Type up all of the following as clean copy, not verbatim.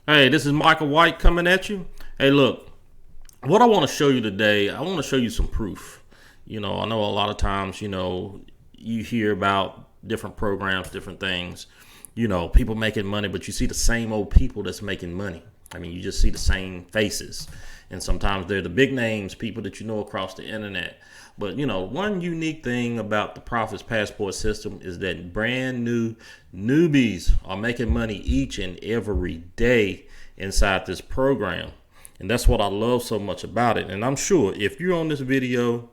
Hey, this is Micah White coming at you. Hey, look, what I want to show you today, I want to show you some proof. I know a lot of times, you hear about different programs, different things, people making money, but you see the same old people that's making money. I mean, you just see the same faces. And sometimes they're the big names, people that you know across the internet. But, one unique thing about the Profits Passport system is that brand new newbies are making money each and every day inside this program. And that's what I love so much about it. And I'm sure if you're on this video,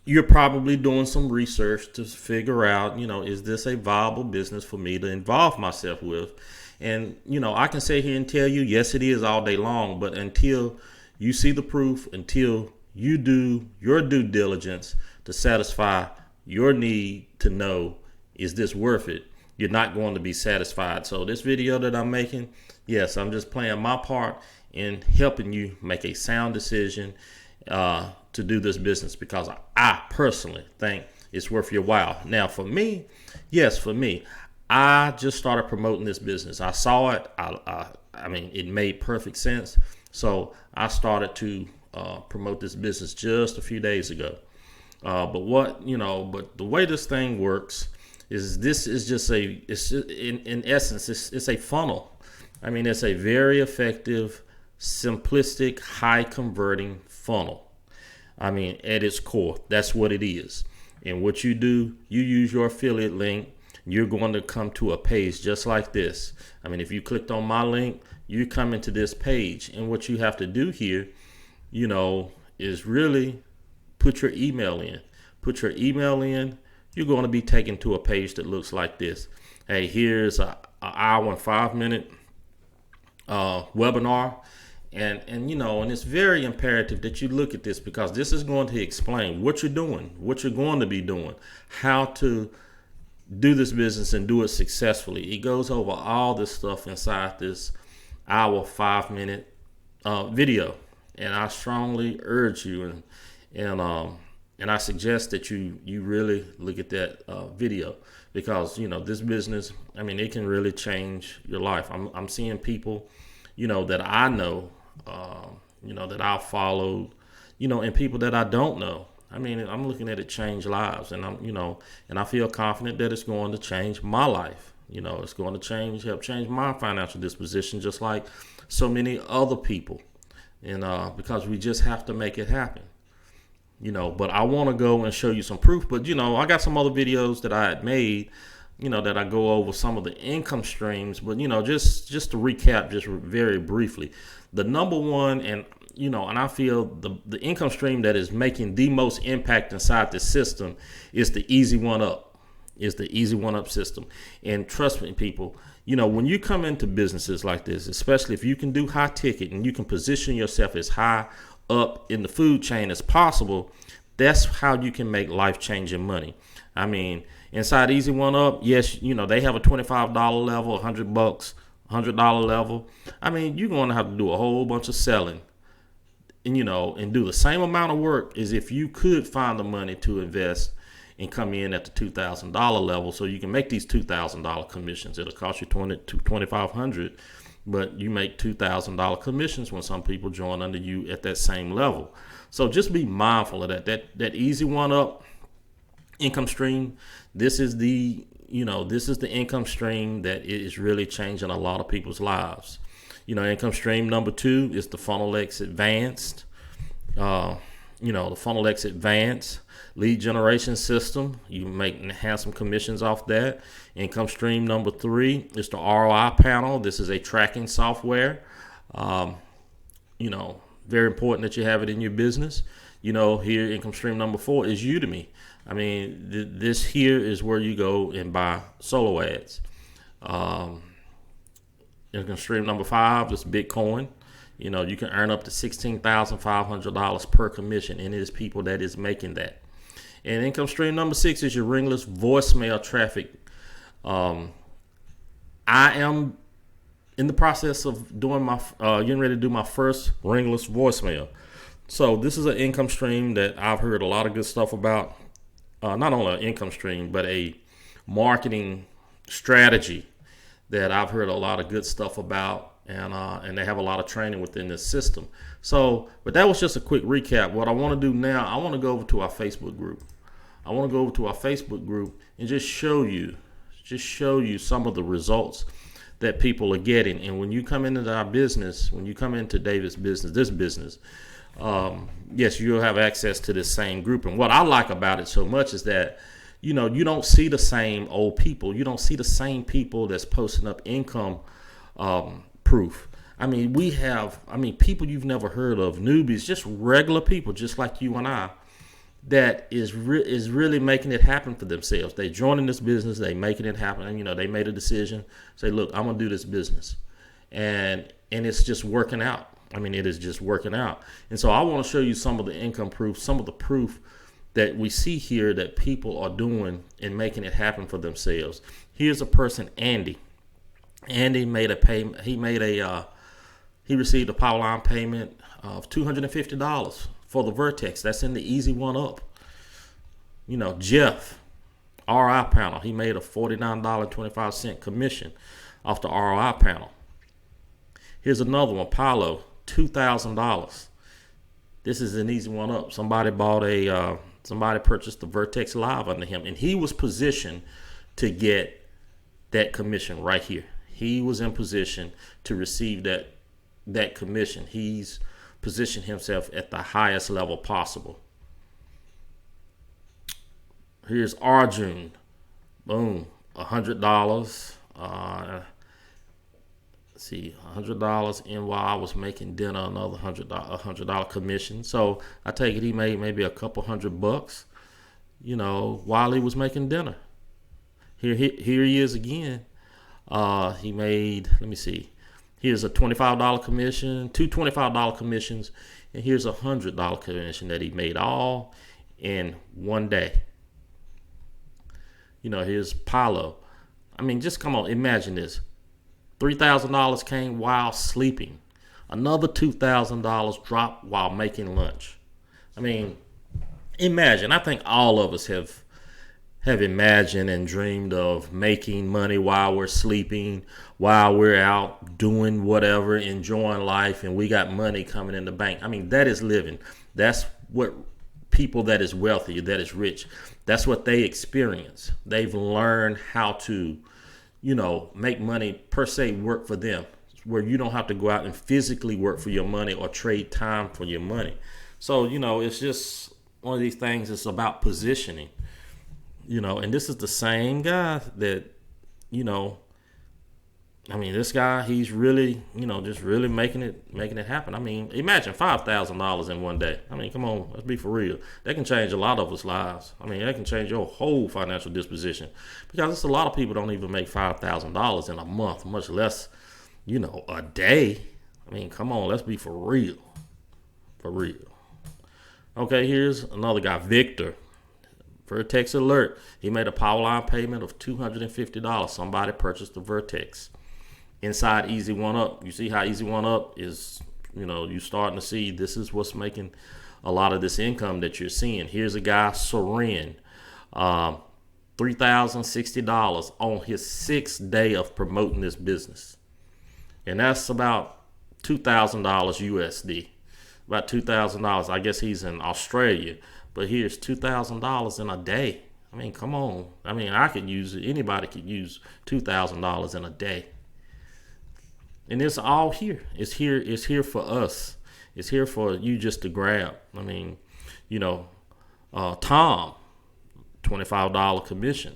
you're probably doing some research to figure out, is this a viable business for me to involve myself with? And, I can sit here and tell you, yes, it is all day long. But until you see the proof, until you do your due diligence to satisfy your need to know, is this worth it? You're not going to be satisfied. So this video that I'm making, yes, I'm just playing my part in helping you make a sound decision to do this business, because I personally think it's worth your while. Now, for me, I just started promoting this business. I saw it. I mean, it made perfect sense. So I started to promote this business just a few days ago. But the way this thing works is in essence, it's a funnel. I mean, it's a very effective, simplistic, high converting funnel. I mean, at its core, that's what it is. And what you do, you use your affiliate link. You're going to come to a page just like this. I mean, if you clicked on my link, you come into this page. And what you have to do here, is really put your email in. Put your email in. You're going to be taken to a page that looks like this. Hey, here's an hour and 5-minute webinar. And it's very imperative that you look at this, because this is going to explain what you're doing, what you're going to be doing, how to do this business and do it successfully. It goes over all this stuff inside this hour, 5-minute video. And I strongly urge you and I suggest that you really look at that video, because this business, I mean, it can really change your life. I'm seeing people that I know, that I've followed, and people that I don't know. I mean, I'm looking at it change lives, and and I feel confident that it's going to change my life. It's going to help change my financial disposition, just like so many other people. And because we just have to make it happen. But I want to go and show you some proof. But I got some other videos that I had made, that I go over some of the income streams. But just to recap, just very briefly, the number one, and I feel the income stream that is making the most impact inside the system is the Easy One Up. Is the Easy One Up system. And trust me, people, when you come into businesses like this, especially if you can do high ticket and you can position yourself as high up in the food chain as possible, that's how you can make life-changing money. I mean, inside Easy One Up, yes, they have a $25 level, $100, $100 level. I mean, you're going to have to do a whole bunch of selling, and do the same amount of work as if you could find the money to invest and come in at the $2,000 level, so you can make these $2,000 commissions. It'll cost you $2,500, but you make $2,000 commissions when some people join under you at that same level. So just be mindful of that. That Easy One Up income stream. This is the income stream that is really changing a lot of people's lives. Income stream number 2 is the Funnel X Advanced. The Funnel X Advanced lead generation system. You make handsome commissions off that. Income stream number 3 is the ROI panel. This is a tracking software. Very important that you have it in your business. Here, income stream number 4 is Udemy. I mean, this here is where you go and buy solo ads. Income stream number 5 is Bitcoin. You can earn up to $16,500 per commission, and it is people that is making that. And income stream number 6 is your ringless voicemail traffic. I am in the process of doing getting ready to do my first ringless voicemail. So this is an income stream that I've heard a lot of good stuff about. Not only an income stream, but a marketing strategy that I've heard a lot of good stuff about, and they have a lot of training within this system. So, but that was just a quick recap. What I want to do now, I want to go over to our Facebook group. I want to go over to our Facebook group and just show you some of the results that people are getting. And when you come into our business, when you come into David's business, this business, yes, you'll have access to this same group. And what I like about it so much is that, you don't see the same old people. You don't see the same people that's posting up income proof. I mean, people you've never heard of, newbies, just regular people, just like you and I, that is really making it happen for themselves. They joining this business, they making it happen, and they made a decision, say, look, I'm gonna do this business, and it's just working out. I mean, it is just working out. And so I want to show you some of the income proof, some of the proof that we see here that people are doing and making it happen for themselves. Here's a person, Andy. Andy made a payment. He received a power line payment of $250 for the Vertex. That's in the Easy One Up. Jeff, RI panel. He made a $49.25 commission off the RI panel. Here's another one, Paulo, $2,000. This is an Easy One Up. Somebody purchased the Vertex Live under him, and he was positioned to get that commission right here. He was in position to receive that commission. He's positioned himself at the highest level possible. Here's Arjun. Boom. $100. $100 in while I was making dinner, another $100 commission. So I take it he made maybe a couple $100, while he was making dinner. Here he is again. He made, let me see. Here's a $25 commission, two $25 commissions, and here's a $100 commission that he made all in one day. Here's Paulo. I mean, just come on, imagine this. $3,000 came while sleeping. Another $2,000 dropped while making lunch. I mean, imagine. I think all of us have imagined and dreamed of making money while we're sleeping, while we're out doing whatever, enjoying life, and we got money coming in the bank. I mean, that is living. That's what people that is wealthy, that is rich, that's what they experience. They've learned how to, make money per se work for them, where you don't have to go out and physically work for your money or trade time for your money. So, it's just one of these things. It's about positioning. And this is the same guy that, this guy, he's really, just really making it happen. I mean, imagine $5,000 in one day. I mean, come on, let's be for real. That can change a lot of us' lives. I mean, that can change your whole financial disposition, because it's a lot of people don't even make $5,000 in a month, much less, a day. I mean, come on, let's be for real. For real. Okay, here's another guy, Victor. Vertex alert. He made a power line payment of $250. Somebody purchased the Vertex inside Easy One Up. You see how Easy One Up is, you starting to see this is what's making a lot of this income that you're seeing. Here's a guy, Soren, $3,060 on his 6th day of promoting this business. And that's about $2,000 USD. About $2,000. I guess he's in Australia. But here's $2,000 in a day. I mean, come on. I mean, I could use it. Anybody could use $2,000 in a day. And it's all here. It's here. It's here for us. It's here for you just to grab. I mean, Tom, $25 commission.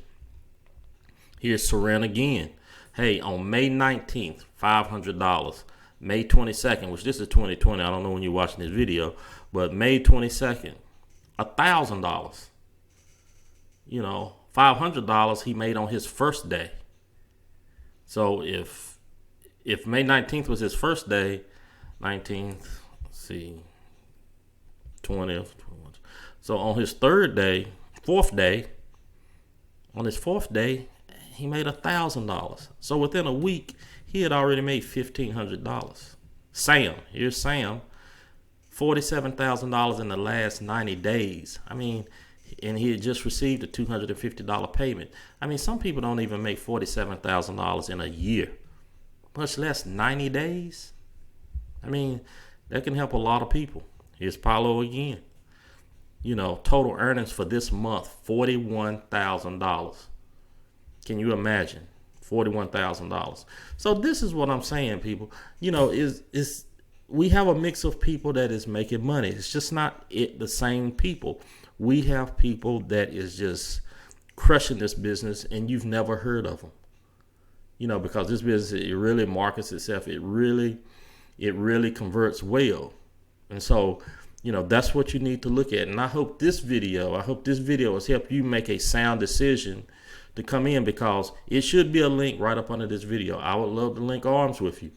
Here's Seren again. Hey, on May 19th, $500. May 22nd, which this is 2020. I don't know when you're watching this video, but May 22nd. $1,000, $500 he made on his first day. So if May 19th was his first day, 19th, let's see, 20th, 21st. So on his fourth day, he made $1,000. So within a week, he had already made $1,500. Here's Sam. $47,000 in the last 90 days. I mean, and he had just received a $250 payment. I mean, some people don't even make $47,000 in a year, much less 90 days. I mean, that can help a lot of people. Here's Paulo again. Total earnings for this month, $41,000. Can you imagine? $41,000. So this is what I'm saying, people. Is we have a mix of people that is making money. It's just not the same people. We have people that is just crushing this business, and you've never heard of them. Because this business, it really markets itself. It really converts well. And so, that's what you need to look at. And I hope this video has helped you make a sound decision to come in, because it should be a link right up under this video. I would love to link arms with you.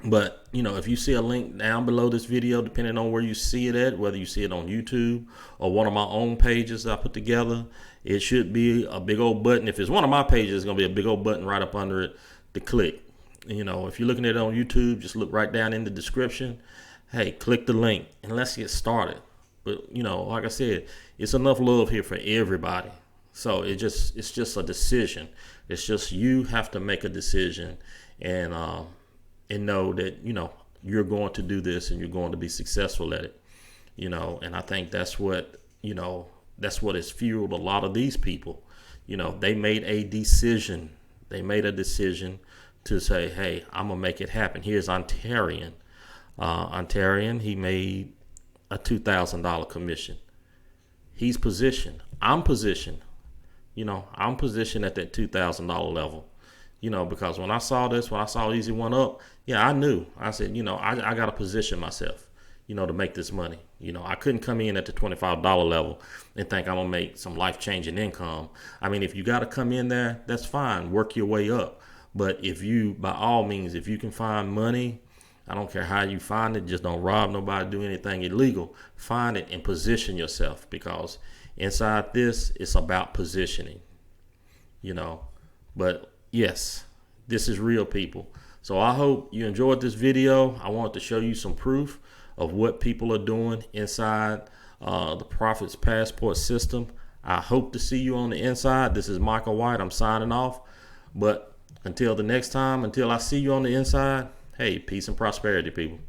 But, if you see a link down below this video, depending on where you see it at, whether you see it on YouTube or one of my own pages that I put together, it should be a big old button. If it's one of my pages, it's going to be a big old button right up under it to click. If you're looking at it on YouTube, just look right down in the description. Hey, click the link and let's get started. But, like I said, it's enough love here for everybody. So it's just a decision. It's just you have to make a decision and know that, you're going to do this and you're going to be successful at it. And I think that's what has fueled a lot of these people. They made a decision. They made a decision to say, hey, I'm going to make it happen. Here's Ontarian. Ontarian, he made a $2,000 commission. He's positioned. I'm positioned. I'm positioned at that $2,000 level. Because when I saw Easy One Up, I knew. I said, I got to position myself, to make this money. I couldn't come in at the $25 level and think I'm going to make some life-changing income. I mean, if you got to come in there, that's fine. Work your way up. But by all means, if you can find money, I don't care how you find it, just don't rob nobody, do anything illegal. Find it and position yourself, because inside this, it's about positioning, But yes, this is real, people. So I hope you enjoyed this video. I wanted to show you some proof of what people are doing inside the Profits Passport system. I hope to see you on the inside. This is Micah White. I'm signing off. But until the next time, until I see you on the inside, hey, peace and prosperity, people.